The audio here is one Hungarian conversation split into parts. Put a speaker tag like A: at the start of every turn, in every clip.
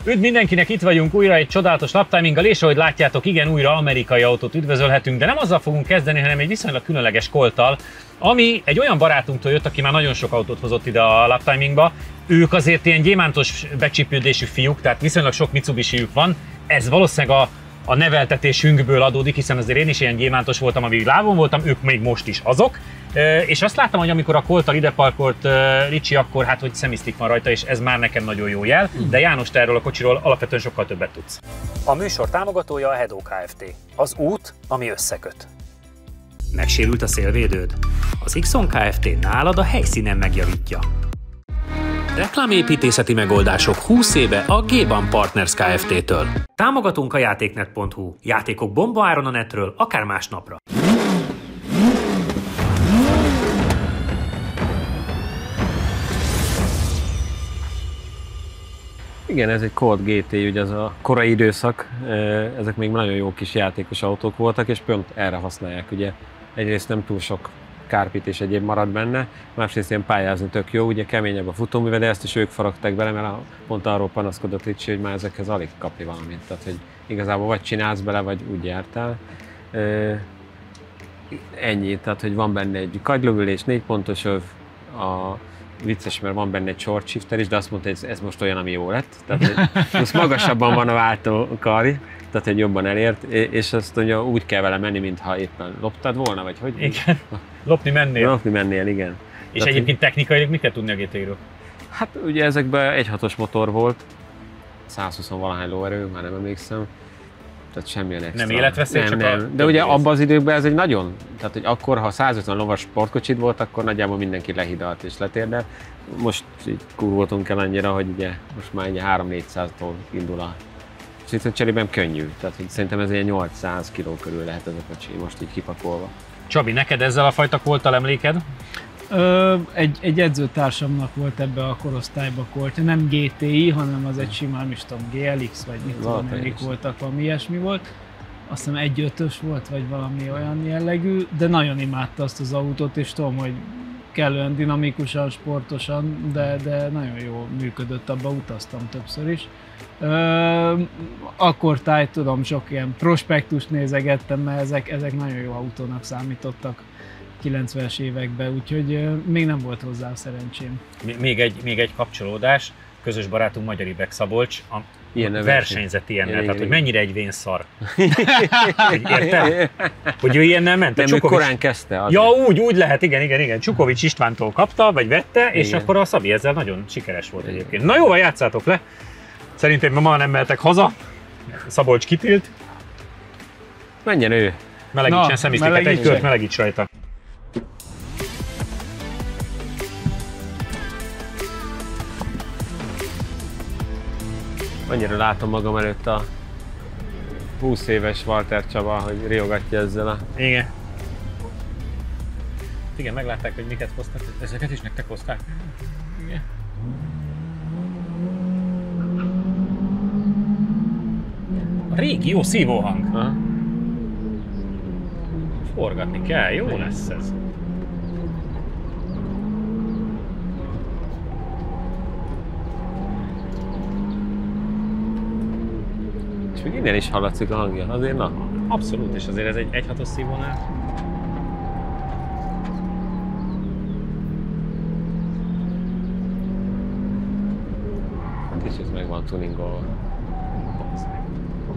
A: Üdv mindenkinek, itt vagyunk újra egy csodálatos laptiminggal, és ahogy látjátok, igen, újra amerikai autót üdvözölhetünk, de nem azzal fogunk kezdeni, hanem egy viszonylag különleges Colttal, ami egy olyan barátunktól jött, aki már nagyon sok autót hozott ide a laptimingba. Ők azért ilyen gyémántos becsípődésű fiúk, tehát viszonylag sok Mitsubishi-jük van. Ez valószínűleg a neveltetésünkből adódik, hiszen azért én is ilyen gyémántos voltam, amíg lávon voltam, ők még most is azok. És azt láttam, hogy amikor a Colttal ide parkolt Ricsi, akkor hát, hogy szemisztik van rajta, és ez már nekem nagyon jó jel. De János, te erről a kocsiról alapvetően sokkal többet tudsz. A műsor támogatója a Hedo Kft. Az út, ami összeköt. Megsérült a szélvédőd? Az Ixon Kft. Nálad a helyszínen megjavítja. Reklámépítészeti megoldások 20 éve a G-Ban Partners Kft-től. Támogatunk a játéknet.hu. Játékok bombaáron a netről, akár másnapra.
B: Igen, ez egy Colt GT, ugye az a korai időszak, ezek még nagyon jó kis játékos autók voltak, és pont erre használják, ugye. Egyrészt nem túl sok kárpit és egyéb marad benne, másrészt ilyen pályázni tök jó, ugye keményebb a futóműve, de ezt is ők faragták bele, mert pont arról panaszkodott Ricsi, hogy már ezekhez alig kapni valamit. Tehát, hogy igazából vagy csinálsz bele, vagy úgy jártál. Ennyi, tehát, hogy van benne egy kagylóülés, 4 pontos öv, vicces, mert van benne egy short shifter is, de azt mondta, hogy ez most olyan, ami jó lett. Tehát, most magasabban van a váltókarj, tehát hogy jobban elért, és azt mondja, úgy kell vele menni, mintha éppen loptad volna, vagy hogy?
A: Igen, lopni mennél.
B: Lopni mennél, igen.
A: És tehát, egyébként technikailag mit kell tudni a GT-ről?
B: Hát ugye ezekben 1.6-os motor volt, 120 valahány lóerő, már nem emlékszem. Tehát semmilyen extra.
A: Nem életveszély, csak
B: nem. De ugye abban az időkben ez egy nagyon, tehát hogy akkor, ha 150 lovas sportkocsid volt, akkor nagyjából mindenki lehidalt és letérdelt. Most így kurvoltunk el annyira, hogy ugye most már 300-400-tól indul a viszont cserében könnyű, tehát hogy szerintem ez ilyen 800 kg körül lehet ez a kocsi, most így kipakolva.
A: Csabi, neked ezzel a fajta Colttal emléked?
C: Egy edzőtársamnak volt ebbe a korosztályba Coltja, nem GTI, hanem az egy simán, nem is tudom, GLX, vagy mit tudom, melyik voltak, valami ilyesmi volt. Azt hiszem 1.5-ös volt, vagy valami olyan jellegű, de nagyon imádta azt az autót, és tudom, hogy kellően dinamikusan, sportosan, de nagyon jól működött, abba utaztam többször is. Akkor tudom, sok ilyen prospektust nézegettem, mert ezek nagyon jó autónak számítottak 90-es években, úgyhogy még nem volt hozzá szerencsém.
A: Még egy kapcsolódás, közös barátunk Magyar Ibek Szabolcs, versenyzett ilyennel, tehát hogy mennyire egy vénszar. Érted? Hogy ő ilyennel ment?
B: Nem, Csukovics... korán kezdte.
A: Ja, úgy lehet, igen. Csukovics Istvántól kapta, vagy vette, igen. És akkor a Szabi ezzel nagyon sikeres volt egyébként. Na jó, játszátok le! Szerintem ma nem mehetek haza. Szabolcs kitilt.
B: Menjen ő.
A: Melegítsen szemisztiket, egy kört melegíts rajta.
B: Annyira látom magam előtt a 20 éves Walter Csaba, hogy riogatja ezzel a...
A: Igen. Igen, meglátták, hogy miket hoztak. Ezeket is nektek hozták? Igen. A régi jó szívóhang. Aha. Forgatni kell, jó lesz ez.
B: És még innen is hallatszik a hangja, azért na?
A: Abszolút, és azért ez egy 1.6-os szívónál.
B: Kicsit meg van tuningolva.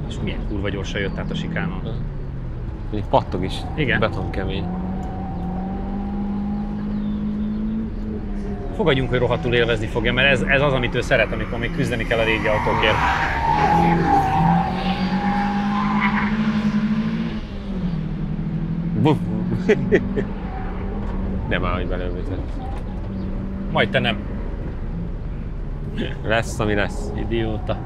A: És milyen kurva gyorsan jött át a sikánon.
B: Mondjuk pattog is,
A: igen.
B: Betonkemény.
A: Fogadjunk, hogy rohadtul élvezni fogja, mert ez az, amit ő szeret, amikor még küzdeni kell a régi autókért.
B: Nem áll, hogy belőzött.
A: Majd te nem.
B: Lesz, ami lesz.
A: Idióta.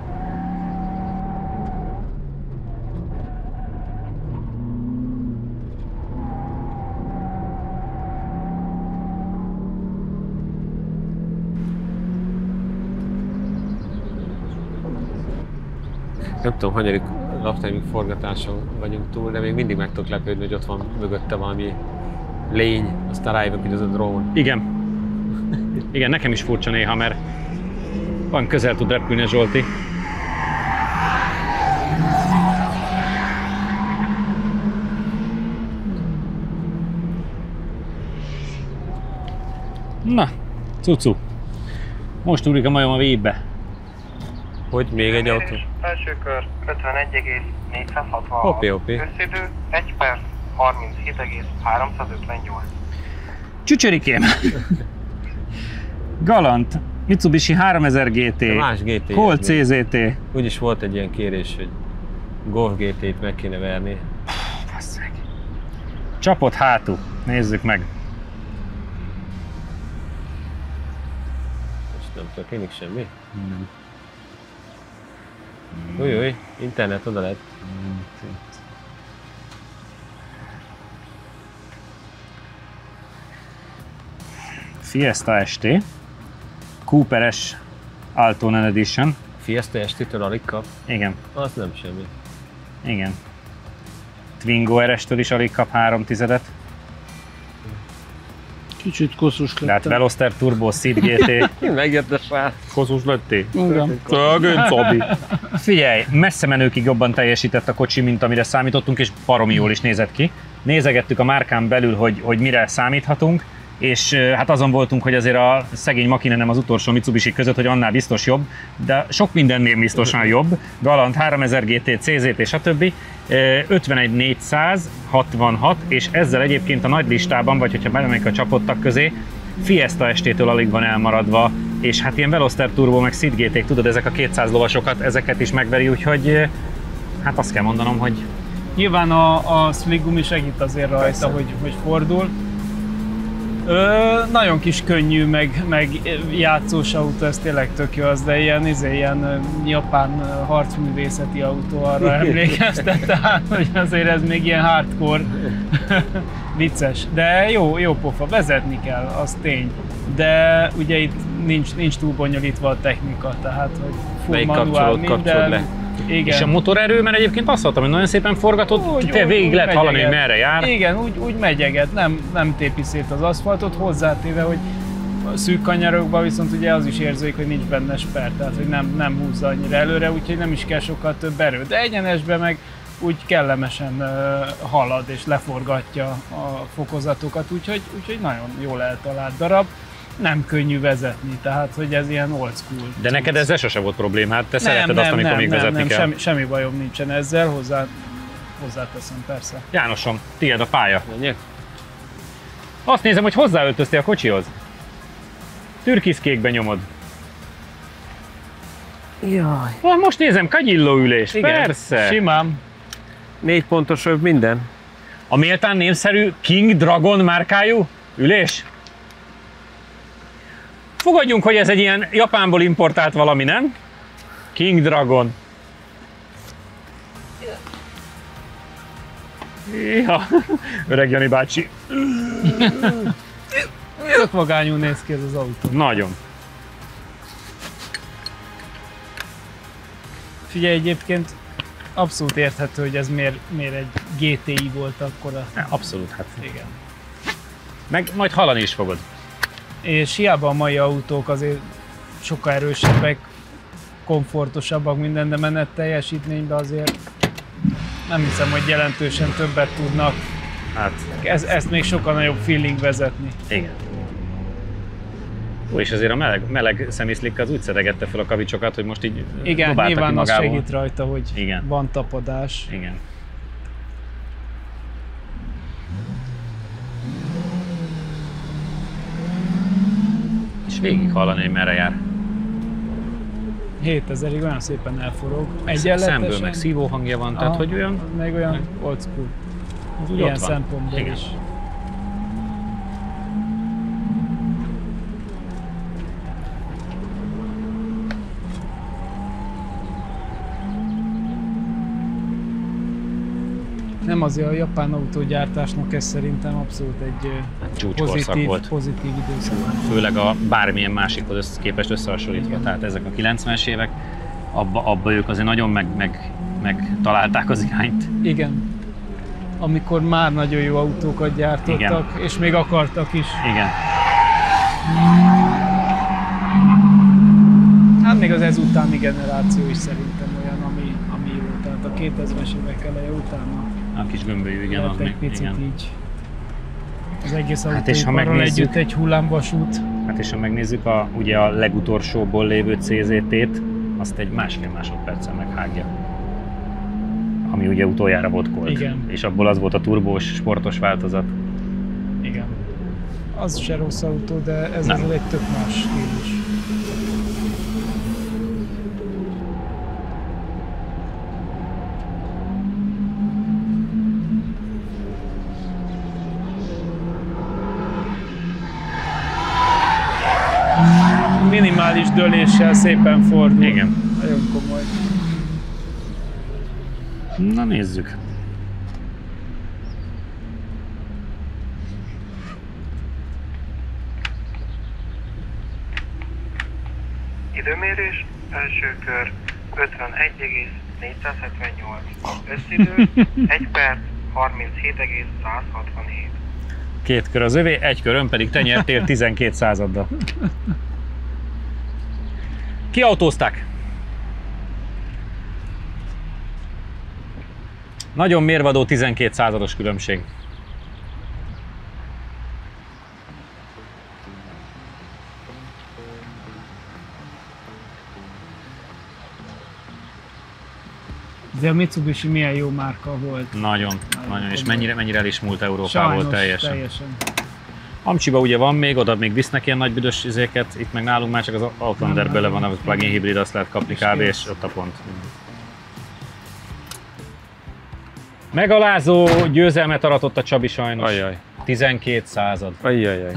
B: Nem tudom, hanyadik laptiming forgatáson vagyunk túl, de még mindig meg tudok lepődni, hogy ott van mögötte valami lény, aztán rájövök, hogy az a drón.
A: Igen. Igen, nekem is furcsa néha, mert van közel tud repülni a Zsolti. Na, cucu. Most ugrik a majom a vízbe.
B: Hogy még egy autó?
D: Első kör 51,466.
B: Hopi.
D: Összidő 1 perc 37,358.
A: Csücsörikém! Galant, Mitsubishi 3000 GT,
B: De más GT.
A: Colt CZT.
B: Úgyis volt egy ilyen kérés, hogy Golf GT-t meg kéne verni.
A: Basszeg. Csapott hátul, nézzük meg.
B: Most nem történik semmi.
A: Nem.
B: Új, internet oda lett.
A: Fiesta ST, Cooper S Altonen Edition.
B: Fiesta ST-től alig kap?
A: Igen,
B: Az nem semmi.
A: igen. Twingo RS-től is alig kap 3/10.
C: Kicsit koszos
A: De hát
C: lettem.
A: Veloster Turbo, Seat GT.
B: Megjött a srác.
A: Koszos lettél?
C: Igen.
A: Szegény Szabi. Figyelj, messze menőkig jobban teljesített a kocsi, mint amire számítottunk, és baromi jól is nézett ki. Nézegettük a márkán belül, hogy mire számíthatunk, és hát azon voltunk, hogy azért a szegény Makinen nem az utolsó Mitsubishi között, hogy annál biztos jobb, de sok mindennél biztosan jobb. Galant 3000 GT, CZT, stb. 51466, és ezzel egyébként a nagy listában, vagy hogyha belemegyek a csapottak közé, Fiesta ST-től alig van elmaradva, és hát ilyen Veloster Turbo, meg Seat GT-k, tudod, ezek a 200 lovasokat, ezeket is megveri, úgyhogy hát azt kell mondanom, hogy
C: Nyilván a Sligumi segít azért rajta,
A: Persze.
C: hogy fordul. Nagyon kis könnyű, meg játszós autó, ez tényleg tök jó, az, de ilyen japán harcművészeti autó, arra emlékeztet, tehát hogy azért ez még ilyen hardcore vicces. De jó pofa, vezetni kell, az tény. De ugye itt nincs túl bonyolítva a technika, tehát hogy full
B: Melyik
C: manuál
B: kapcsolod
C: minden.
B: le?
C: Igen.
A: és a motorerő, mert egyébként azt hallottam, hogy nagyon szépen forgatott, végig lehet hallani, hogy merre jár.
C: Igen, úgy megyeget, nem tépi szét az aszfaltot, hozzátéve, hogy a szűk kanyarokban viszont ugye az is érződik, hogy nincs benne sper, tehát hogy nem húzza annyira előre, úgyhogy nem is kell sokkal több erő. De egyenesben meg úgy kellemesen halad és leforgatja a fokozatokat, úgyhogy nagyon jól eltalált darab. Nem könnyű vezetni, tehát hogy ez ilyen old school.
A: De neked ezzel sose volt problémát, te szereted azt, amikor még vezetni kell.
C: Semmi bajom nincsen ezzel, hozzáteszem persze.
A: Jánosom, tiéd a pálya.
B: Menjek?
A: Azt nézem, hogy hozzáöltöztél a kocsihoz. Türkiszkékbe nyomod.
B: Jaj.
A: Most nézem, kagilló ülés,
C: Igen,
A: persze.
C: simán.
B: 4 pontos öv minden.
A: A méltán népszerű King Dragon márkájú ülés? Fogadjunk, hogy ez egy ilyen Japánból importált valami, nem? King Dragon. Ja, öreg Jani bácsi.
C: Tök vagányul néz ki ez az autó.
A: Nagyon.
C: Figyelj, egyébként abszolút érthető, hogy ez miért egy GTI volt akkor.
A: Abszolút, hát.
C: Igen.
A: Meg majd hallani is fogod.
C: És hiába a mai autók azért sokkal erősebbek, komfortosabbak minden, de menet teljesítményben azért nem hiszem, hogy jelentősen többet tudnak.
A: Hát,
C: Ezt még sokkal nagyobb feeling vezetni.
A: igen. Ó, és azért a meleg szemiszlik az úgy szedegette fel a kavicsokat, hogy most így
C: Igen,
A: dobáltak ki
C: nyilván az
A: magából.
C: segít rajta, hogy
A: Igen.
C: van tapadás.
A: Igen. És végig hallani, hogy merre jár.
C: 7000-ig olyan szépen elforog.
A: Szemből meg szívó hangja van, tehát hogy olyan,
C: Meg olyan old school.
A: az úgy
C: Ilyen
A: ott van.
C: szempontból
A: Igen.
C: is. Nem azért a japán autógyártásnak ez szerintem abszolút egy
A: Csúcskorszak volt.
C: pozitív időszak.
A: Főleg a bármilyen másikhoz képest összehasonlítva.
C: Igen.
A: Tehát ezek a 90-es évek, abba ők azért nagyon meg találták az irányt.
C: Igen. Amikor már nagyon jó autókat gyártottak,
A: Igen.
C: és még akartak is.
A: Igen.
C: Hát még az ezutáni generáció is szerintem olyan, ami jó. Tehát a 2000-es évek eleje utána.
A: A kis gömbölyű, igen, az
C: egy picit
A: igen.
C: így. Az egész
A: Hát és ha
C: autóiparral
A: megnézzük,
C: együtt egy hullámvasút.
A: hát és ha megnézzük ugye a legutolsóból lévő CZT-t, azt egy 1,5 másodperccel meghágja. Ami ugye utoljára volt Colt.
C: Igen.
A: És abból az volt a turbós, sportos változat.
C: Igen. Az se rossz autó, de ez
A: Nem.
C: azért egy tök más stílus. Minimális döléssel szépen fordul.
A: Igen.
C: Nagyon komoly.
A: Na nézzük.
D: Időmérés, első kör 51,478. Összidő 1 perc 37,167.
A: 2 kör az övé, 1 körön pedig te nyertél 12 századdal. Kiautózták. Nagyon mérvadó 12 százados különbség.
C: De a Mitsubishi milyen jó márka volt.
A: Nagyon, nagyon. És mennyire el is múlt Európából
C: Sajnos,
A: teljesen. Amcsiba ugye van még, oda még visznek ilyen nagy büdös izéket, itt meg nálunk már csak az Outlander bele van, a plug-in hibrid, azt lehet kapni kb. És ott a pont. Megalázó győzelmet aratott a Csabi sajnos.
B: Ajjaj.
A: 12 század.
B: Ajjajaj.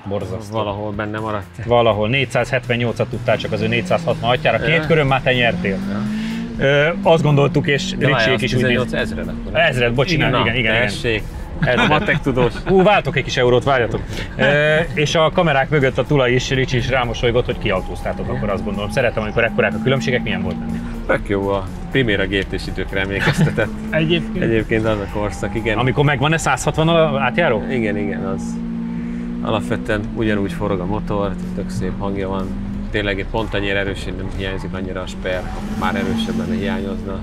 A: Borzasztó.
B: Valahol benne maradt.
A: Valahol. 478-at tudtál csak az ő 460 atyára. 2 körön már te nyertél.
B: Ja.
A: Azt gondoltuk, és Ricsiék is úgy
B: 18
A: néz.
B: ezred akkor.
A: Ezred, bocsánat, igen.
B: Tessék. A matek tudós.
A: Váltok egy kis eurót, várjatok. És a kamerák mögött a Tula is, Ricsi is rámosolygott, hogy kiautóztátok, akkor azt gondolom. Szeretem, amikor ekkorák a különbségek, milyen volt ennél?
B: Tök jó, a Primera GT-s időkre emlékeztetett. Egyébként az a korszak, igen.
A: Amikor megvan-e 160 átjáró?
B: Igen, az alapvetően ugyanúgy forog a motor, tök szép hangja van. Tényleg pont annyira erősen nem hiányzik annyira a sper, már erősebben hiányozna.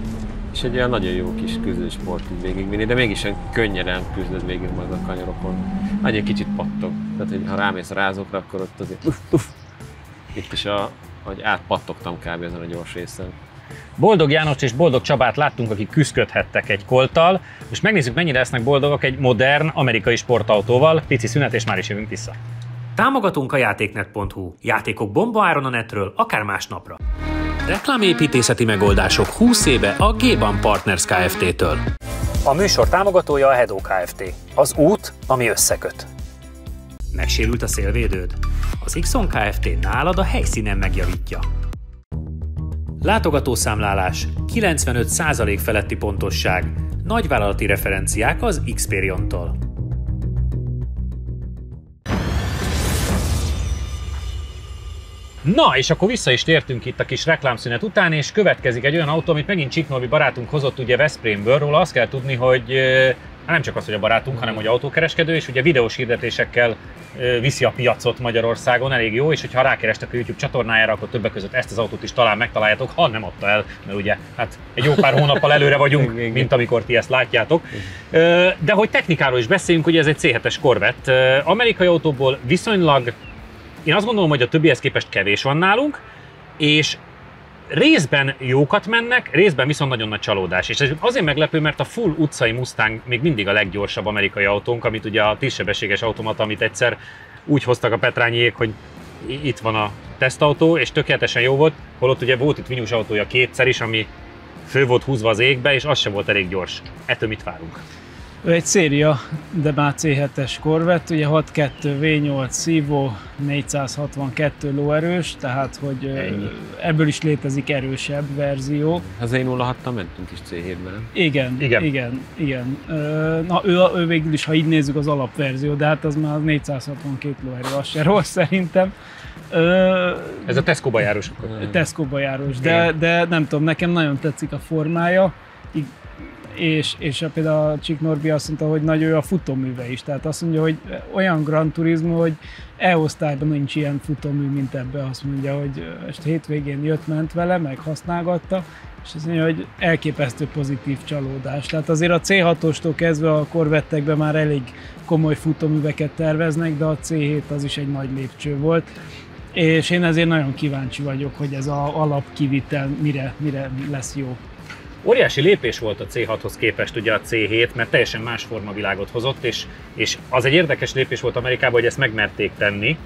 B: És egy olyan nagyon jó kis küzdősport így végigvinni, de mégis olyan könnyeden küzdöd végig majd a kanyarokon. Annyi kicsit pattog, tehát hogy ha rámész a rázókra, akkor ott azért Itt is hogy átpattogtam kb. Ezen a gyors részen.
A: Boldog Jánost és Boldog Csabát láttunk, akik küszködhettek egy Colttal. Most megnézzük, mennyire lesznek boldogak egy modern amerikai sportautóval. Pici szünet, és már is jövünk vissza. Támogatunk a játéknet.hu. Játékok bombaáron a netről, akár másnapra. Reklámépítészeti megoldások 20 éve a G-Ban Partners Kft-től. A műsor támogatója a Hedó Kft. Az út, ami összeköt. Megsérült a szélvédőd? Az Xon Kft. Nálad a helyszínen megjavítja. Látogatószámlálás, 95% feletti pontosság, nagyvállalati referenciák az Xperion-tól. Na, és akkor vissza is tértünk itt a kis reklámszünet után, és következik egy olyan autó, amit megint Csíknóvi barátunk hozott ugye Veszprémből. Róla azt kell tudni, hogy nem csak az, hogy a barátunk, hanem hogy autókereskedő, és ugye videós hirdetésekkel viszi a piacot Magyarországon, elég jó, és hogyha rákerestek a YouTube csatornájára, akkor többek között ezt az autót is talán megtaláljátok, ha nem adta el, mert ugye hát egy jó pár hónappal előre vagyunk, mint amikor ti ezt látjátok. De hogy technikáról is beszéljünk, ugye ez egy C7-es Corvette, amerikai autóból viszonylag, én azt gondolom, hogy a többihez képest kevés van nálunk, és részben jókat mennek, részben viszont nagyon nagy csalódás. És ez azért meglepő, mert a full utcai Mustang még mindig a leggyorsabb amerikai autónk, amit ugye a 10-sebességes automata, amit egyszer úgy hoztak a Petrányiék, hogy itt van a tesztautó, és tökéletesen jó volt, holott ugye volt itt Vinyus autója kétszer is, ami fő volt húzva az égbe, és az sem volt elég gyors. Ettől mit várunk?
C: Ő egy széria, de már C7-es Corvette, ugye 6.2 V8 szívó, 462 lóerős, tehát hogy ebből is létezik erősebb verzió.
B: Az E06-tal mentünk is C7-ben, nem?
C: Igen. Na ő végül is, ha így nézzük, az alapverzió, de hát az már 462 lóerő, az se rossz szerintem.
A: Ez a Tesco-ba járós.
C: Tesco-ba járós, de nem tudom, nekem nagyon tetszik a formája. és például a Csik Norbi azt mondta, hogy nagy ő a futóműve is. Tehát azt mondja, hogy olyan Gran Turismo, hogy E-osztályban nincs ilyen futómű, mint ebbe. Azt mondja, hogy ezt hétvégén jött-ment vele, meg használgatta, és azt mondja, hogy elképesztő pozitív csalódás. Tehát azért a C6-ostól kezdve a Corvettekben már elég komoly futóműveket terveznek, de a C7 az is egy nagy lépcső volt. És én ezért nagyon kíváncsi vagyok, hogy ez az alapkivitel mire lesz jó.
A: Óriási lépés volt a C6-hoz képest ugye a C7, mert teljesen más formavilágot hozott, és az egy érdekes lépés volt Amerikában, hogy ezt megmerték tenni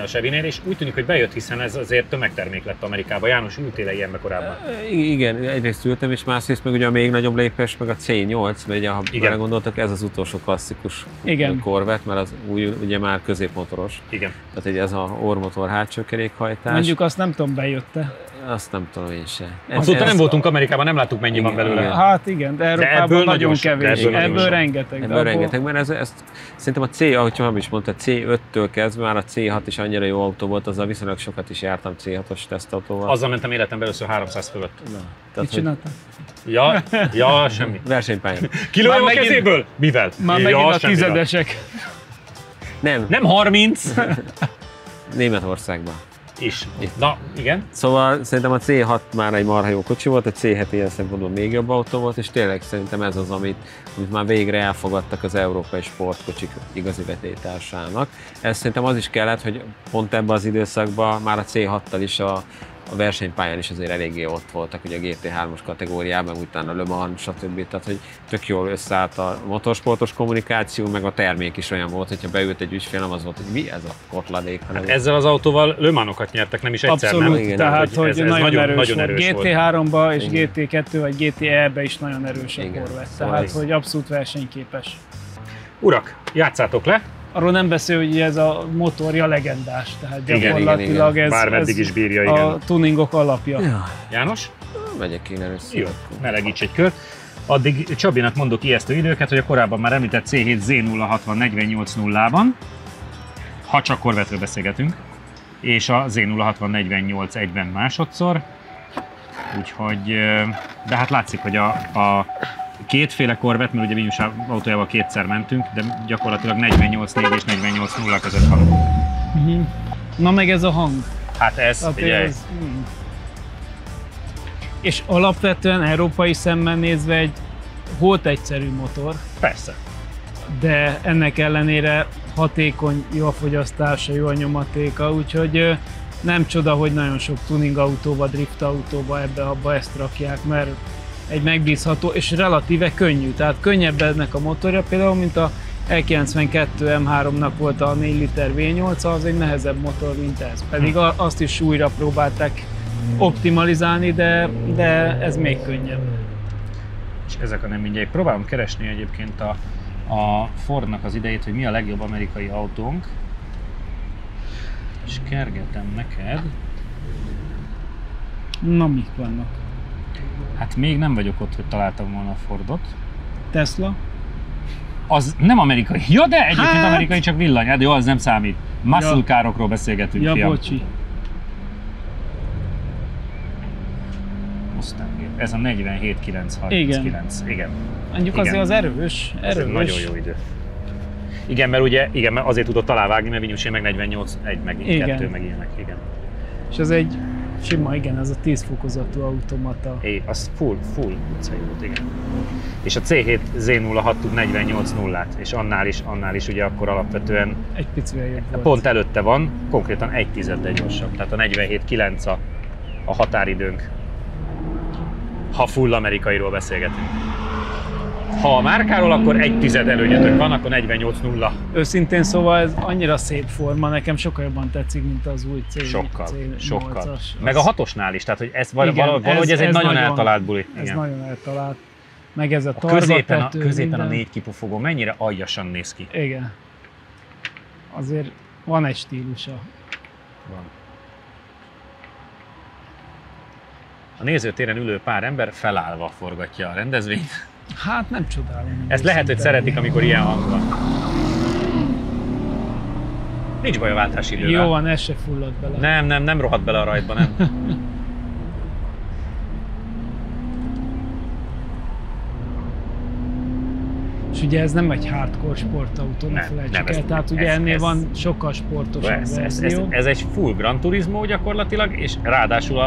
A: a Chevynél, és úgy tűnik, hogy bejött, hiszen ez azért tömegtermék lett Amerikában. János, ültél-e ilyenbe korábban?
B: Igen, egyrészt ültem, és másrészt meg ugye a még nagyobb lépés, meg a C8, mert ugye, ha belegondoltak, ez az utolsó klasszikus Corvette, mert az új ugye már középmotoros.
A: Igen.
B: Tehát hogy ez a orrmotor hátsó kerékhajtás.
C: Mondjuk azt nem tudom, bejött-e.
B: Azt nem tudom én sem.
A: Azóta nem voltunk Amerikában, nem láttuk mennyi van belőle.
B: Igen.
C: Hát igen, de Európában nagyon kevés. Ebből rengeteg.
B: Ebből rengeteg, mert ezt szerintem a C, ahogy Csaba is mondta, C5-től kezdve már a C6 is annyira jó autó volt, azzal viszonylag sokat is jártam C6-os tesztautóval.
A: Azzal mentem életemben először 300 fölött.
C: Mit csináltál?
A: Ja, semmi.
B: Versenypályán.
A: Kilőjem a kezéből? Mivel?
C: Már megint a tizedesek.
B: Nem
A: 30.
B: Németországban.
A: Is. Na, igen.
B: Szóval szerintem a C6 már egy marha jó kocsi volt, a C7 ilyen szempontból még jobb autó volt, és tényleg szerintem ez az, amit már végre elfogadtak az európai sportkocsik igazi vetélytársának. Ez szerintem az is kellett, hogy pont ebben az időszakban már a C6-tal is a versenypályán is azért eléggé ott voltak, ugye a GT3-os kategóriában, utána Le Mans, stb. Tehát, hogy tök jól összeállt a motorsportos kommunikáció, meg a termék is olyan volt, hogyha beült egy ügyfél, nem az volt, hogy mi ez a kotladék.
A: Hát ezzel az autóval Le Manokat nyertek, nem is egyszer,
C: abszolút,
A: nem?
C: Igen, tehát, hogy ez nagyon erős volt. GT3-ba és
B: Igen.
C: GT2 vagy GTE-be is nagyon erős a Corvette, tehát, hogy abszolút versenyképes.
A: Urak, játszátok le!
C: Arról nem beszél, hogy ez a motorja legendás, tehát gyakorlatilag
A: ez bármeddig is bírja, igen.
C: A tuningok alapja.
B: Ja.
A: János?
B: Megyek én először.
A: Jó, melegíts egy kört. Addig Csabinak mondok ijesztő időket, hogy a korábban már említett C7 Z060 48.0-ban, ha csak Corvette-ről beszélgetünk, és a Z060 48.1-ben másodszor. Úgyhogy, de hát látszik, hogy a kétféle Corvette, mert ugye Vinyus autójával kétszer mentünk, de gyakorlatilag 48.4 és 48.0 között haladunk.
C: Na meg ez a hang.
A: Hát ez, figyelj.
C: És alapvetően európai szemmel nézve egy holt egyszerű motor.
A: Persze.
C: De ennek ellenére hatékony, jó a fogyasztása, jó a nyomatéka, úgyhogy nem csoda, hogy nagyon sok tuning autóba, drift autóba ebbe-abba ezt rakják, mert egy megbízható és relatíve könnyű. Tehát könnyebb ennek a motorja, például mint a E92 M3-nak volt a 4 liter V8, az egy nehezebb motor, mint ez. Pedig azt is újra próbálták optimalizálni, de ez még könnyebb.
A: És ezek a nem mindjárt. Próbálom keresni egyébként a Fordnak az idejét, hogy mi a legjobb amerikai autónk. És kergetem neked.
C: Na, mik vannak?
A: Hát még nem vagyok ott, hogy találtam volna a Fordot.
C: Tesla?
A: Az nem amerikai. Ja, de egyébként amerikai, csak villany. Hát jó, az nem számít. Muscle carokról beszélgetünk,
C: ja,
A: fiam.
C: Bocsi.
A: Ez a 47.939. Igen.
C: Mondjuk azért az erős.
A: Ez egy nagyon jó idő. Igen, mert ugye mert azért tudott alávágni, mert Vinyusé meg 48.1, meg 2, meg ilyenek. Igen.
C: És ez egy sima, igen, ez a 10 fokozatú automata.
A: Az full utcai volt, igen. És a C7 Z06 tud 48.0-át, és annál is ugye akkor alapvetően
C: egy picivel jobb volt.
A: Pont előtte van, konkrétan 1/10 gyorsabb, tehát a 47.9 a határidőnk. Ha full amerikairól beszélgetünk. Ha a márkáról, akkor 1/10 előnyetek van, akkor 48.0.
C: Őszintén szóval ez annyira szép forma, nekem sokkal jobban tetszik, mint az új
A: Sokkal. Meg a 6-osnál is, tehát hogy ez valahogy ez egy nagyon eltalált buli.
C: Ez nagyon eltalált. Meg ez a tarvatető.
A: Középen a 4 kipufogó mennyire aljasan néz ki.
C: Igen. Azért van egy stílusa.
A: Van. A nézőtéren ülő pár ember felállva forgatja a rendezvényt.
C: Hát nem csodálom.
A: Ezt lehet, hogy szeretik, amikor ilyen hang van. Nincs baj a váltási idővel.
C: Jó van, ez se fullad bele.
A: Nem rohadt bele a rajtba, nem.
C: ugye ez nem egy hardcore sportautó, ne felejtsük el, tehát ugye ennél van sokkal sportosabb verzió.
A: Ez egy full Gran Turismo gyakorlatilag, és ráadásul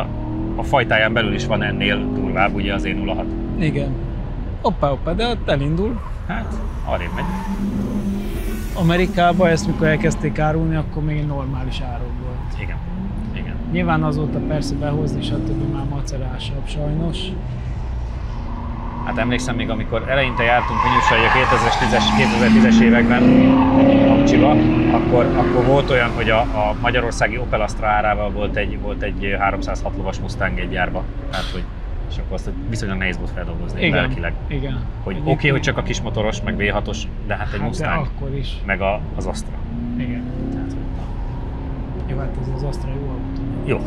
A: a fajtáján belül is van ennél durvább, ugye az E06.
C: Igen. Hoppá, de ott elindul.
A: Hát, arrébb megy.
C: Amerikában ezt mikor elkezdték árulni, akkor még egy normális áron volt.
A: Igen.
C: Nyilván azóta persze behozni, stb. Már macerásabb sajnos.
A: Hát emlékszem még, amikor eleinte jártunk Vinyusra, a 2010-es években Amcsiba, akkor volt olyan, hogy a magyarországi Opel Astra árával volt egy 306 lovas Mustang egy gyárba. Tehát, hogy, és akkor azt viszonylag nehéz volt feldolgozni lelkileg.
C: Igen.
A: Hogy oké, hogy csak a kismotoros, meg V6-os, de hát egy Mustang,
C: akkor is.
A: meg az Astra.
C: Igen.
A: Tehát,
C: jó, hát ez az Astra jó autó.
A: Jó.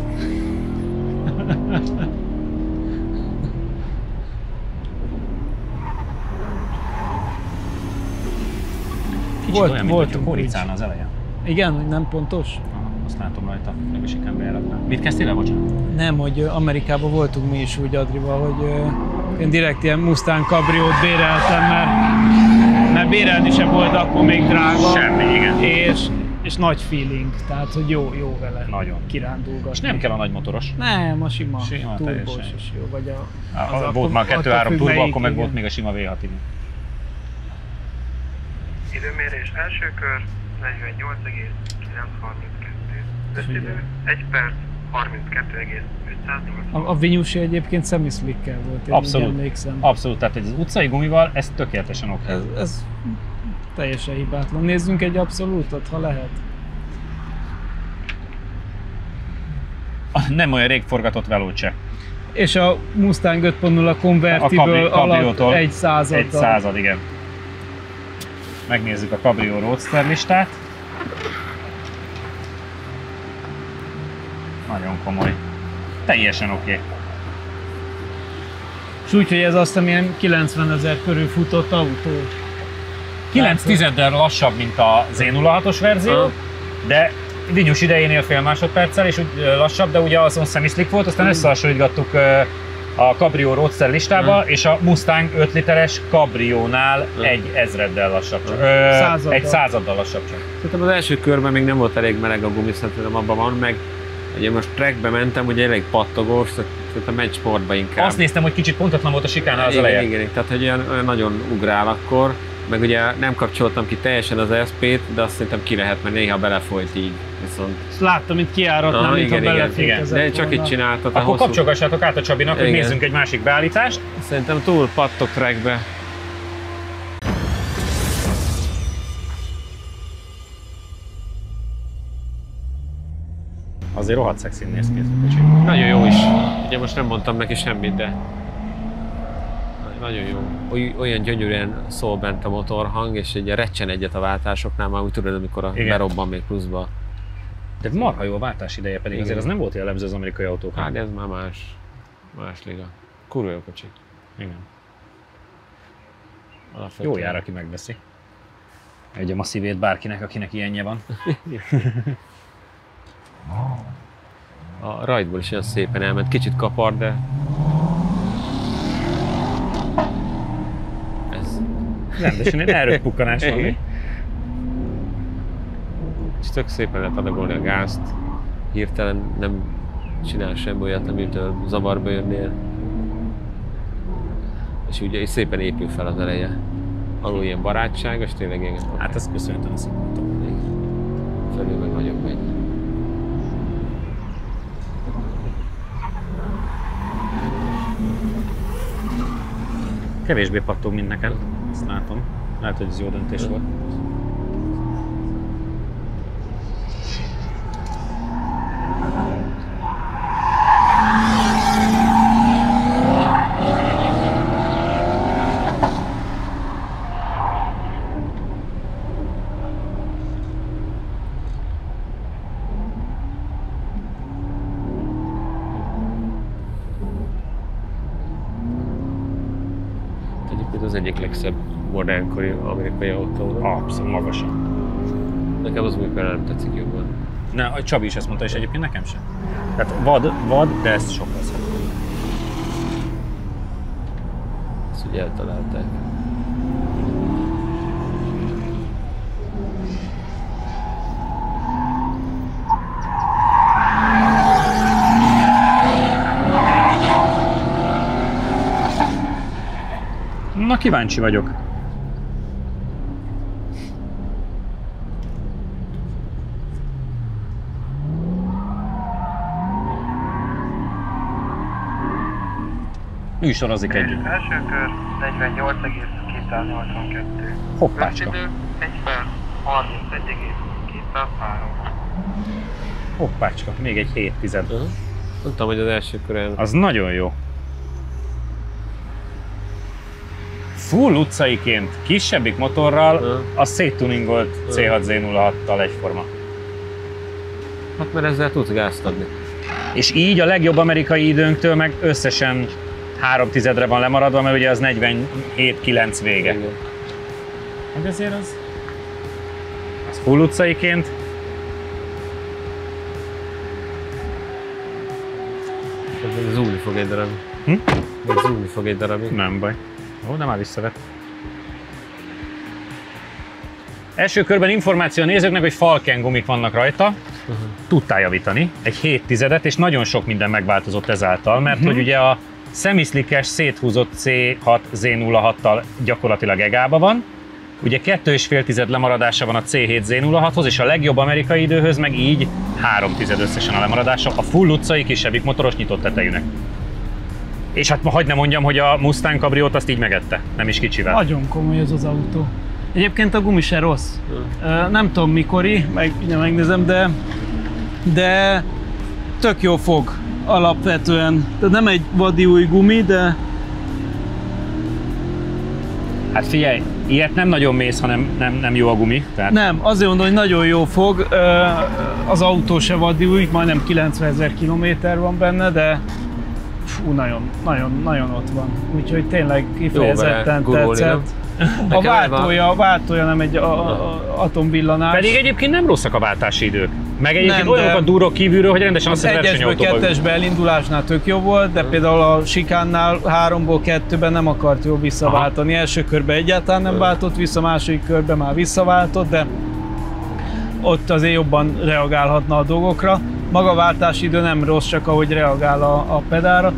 A: Kicsit olyan, mint hogy koricálna az eleje.
C: Igen, hogy nem pontos?
A: Aha, azt látom rajta, meg a sikámbejáratnál. Mit kezdtél el, bocsánat?
C: Nem, hogy Amerikában voltunk mi is úgy Adrival, hogy én direkt ilyen Mustang Cabriót béreltem, mert bérelni sem volt akkor még drága.
A: Semmi, igen.
C: És nagy feeling, tehát hogy jó vele
A: nagyon
C: kirándulgatni.
A: És nem kell a nagy motoros.
C: Nem, a sima turbós
A: teljesen.
C: is jó, vagy
A: volt már 2-3 turbo, akkor meg volt még a sima V6 idő.
D: Időmérés első kör 48,932. Összidő 1 perc 32,580.
C: A Vinyusi egyébként semi-slickkel volt, én
A: abszolút,
C: úgy emlékszem.
A: Abszolút, tehát az utcai gumival ez tökéletesen oké.
C: Ez teljesen hibátlan. Nézzünk egy abszolútot, ha lehet.
A: Nem olyan rég forgatott Veloce.
C: És a Mustang 5.0 Convertible alatt 1/100.
A: 1/100, igen. Megnézzük a Cabrio Roadster listát. Nagyon komoly. Teljesen oké.
C: És úgy, hogy ez azt hiszem ilyen 90 000 körül futott autó.
A: 9/10 lassabb, mint a Z06-os verzió, de Vinyus idejénél fél másodperccel, és úgy lassabb, de ugye azon semi-slick volt, aztán összehasonlítgattuk a Cabrio Roadster listába, és a Mustang 5 literes Cabriónál 1/1000-del lassabb csak. 1/100-al lassabb csak.
B: Szerintem az első körben még nem volt elég meleg a gumi, szerintem abban van, meg ugye most trackbe mentem, ugye elég pattogós, szerintem megy sportba inkább.
A: Azt néztem, hogy kicsit pontatlan volt a sikánál az eleje.
B: Igen, tehát hogy olyan nagyon ugrál akkor, meg ugye nem kapcsoltam ki teljesen az SP-t, de azt szerintem ki lehet, mert néha belefolyt így. Viszont...
C: Ezt láttam, mint kiáratnám, mintha belefékezett
B: volna. De csak itt csináltad.
A: Akkor kapcsolgassátok át a Csabinak, hogy nézzünk egy másik beállítást.
B: Szerintem túl pattog trackbe.
A: Azért rohadt szexin néz ki ez a kocsi.
B: Nagyon jó is. Ugye most nem mondtam neki semmit, de nagyon jó. Olyan gyönyörűen szól bent a motorhang, és ugye recsen egyet a váltásoknál, már úgy tudod, amikor berobban még pluszba.
A: De marha jó a váltás ideje, pedig igen. Azért az nem volt jellemző az amerikai autóknak.
B: Hát ez már más liga. Kurva jó kocsi.
A: Igen. Jó jár, aki megveszi. Egyem a szívét bárkinek, akinek ilyenje van.
B: A rajtból is olyan szépen elment, kicsit kapar, de... Ez...
A: Rendesen egy erőpukkanás van még.
B: És tök szépen lehet adagolni a gázt. Hirtelen nem csinál semmi olyat, amitől zavarba jönnél. És ugye szépen épül fel az eleje. Alul ilyen barátságos, tényleg ilyen.
A: Hát ezt köszönhetően szimuláltam.
B: Felül meg nagyon megy.
A: Kevésbé pattog, mint neked, ezt látom. Lehet, hogy ez jó döntés volt.
B: Az egyik legszebb modernkori amerikai autó.
A: Abszolút magasan.
B: Nekem az új nem tetszik jobban.
A: Ne, a Csabi is ezt mondta, és egyébként nekem sem. Tehát vad, de ez sokkal szebb.
B: Ezt ugye eltalálták.
A: Na, kíváncsi vagyok. Műsorozik együtt.
D: Első kör 48,282.
A: Hoppácska.
D: Idő 1 perc 31,203.
A: Hoppácska, még egy 7
B: Mondtam, hogy az első körön.
A: Az nagyon jó. Full utcaiként, kisebbik motorral, az széttuningolt C6Z06-tal egyforma.
B: Hát mert ezzel tudsz gázt adni.
A: És így a legjobb amerikai időnktől meg összesen 3/10-re van lemaradva, mert ugye az 47,9 vége.
B: Igen.
A: Hát ezért az full utcaiként.
B: Zúgni fog egy darab. Zúgni fog egy darabig.
A: Nem baj. Ó, de már visszavett. Első körben információ a nézőknek, hogy Falken gumik vannak rajta. Tudtál javítani. Egy 7/10-et, és nagyon sok minden megváltozott ezáltal, mert hogy ugye a semi-slickes széthúzott C6Z06-tal gyakorlatilag egába van. Ugye 2,5 lemaradása van a C7Z06-hoz, és a legjobb amerikai időhöz meg így 3/10 összesen a lemaradása a full utcai kisebbik motoros nyitott tetejűnek. És hát hagyd ne mondjam, hogy a Mustang kabriót azt így megette, nem is kicsivel.
C: Nagyon komoly ez az autó. Egyébként a gumi se rossz. Nem tudom mikori, megnézem, de tök jó fog alapvetően. De nem egy vadi új gumi, de...
A: Hát figyelj, ilyet nem nagyon mész, ha nem jó a gumi. Tehát...
C: Nem, azért mondom, hogy nagyon jó fog. Az autó se vadi új, majdnem 90 000 kilométer van benne, de fú, nagyon ott van. Úgyhogy tényleg kifejezetten tetszett. A váltója nem egy atomvillanás.
A: Pedig egyébként nem rosszak a váltási idők. Meg egyébként olyanokat durrok kívülről, hogy rendesen azt hiszem versenyautóban.
C: 1-esből 2-esbe elindulásnál tök jó volt, de például a sikánnál 3-ból 2-ben nem akart jól visszaváltani. Első körben egyáltalán nem váltott vissza, második körben már visszaváltott, de ott azért jobban reagálhatna a dolgokra. Maga a váltási idő nem rossz, csak ahogy reagál a pedálra.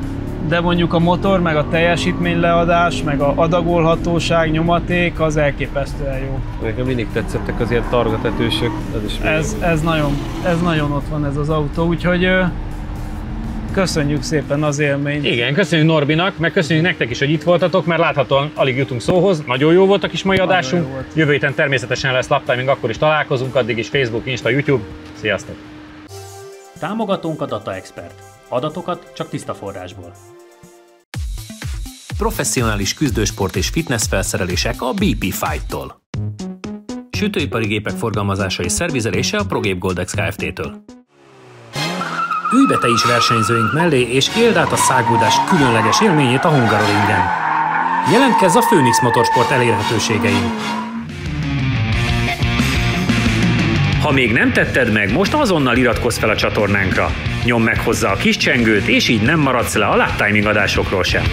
C: De mondjuk a motor, meg a teljesítményleadás, meg a adagolhatóság, nyomaték, az elképesztően jó.
B: Nekem mindig tetszettek az ilyen targatetősök.
C: Ez nagyon ott van ez az autó, úgyhogy köszönjük szépen az élményt.
A: Igen, köszönjük Norbinak, meg köszönjük nektek is, hogy itt voltatok, mert láthatóan alig jutunk szóhoz. Nagyon jó volt a kis mai adásunk. Jövő héten természetesen lesz laptiming, akkor is találkozunk, addig is Facebook, Insta, YouTube. Sziasztok!
E: Támogatónk a Data Expert. Adatokat csak tiszta forrásból. Professzionális küzdősport és fitness felszerelések a BP Fight-tól. Sütőipari gépek forgalmazása és szervizelése a ProGape Goldex Kft-től. Ülj be te is versenyzőink mellé, és éld át a száguldás különleges élményét a Hungaroringen. Jelentkezz a Phoenix Motorsport elérhetőségein. Ha még nem tetted meg, most azonnal iratkozz fel a csatornánkra. Nyomd meg hozzá a kis csengőt, és így nem maradsz le a laptiming adásokról sem.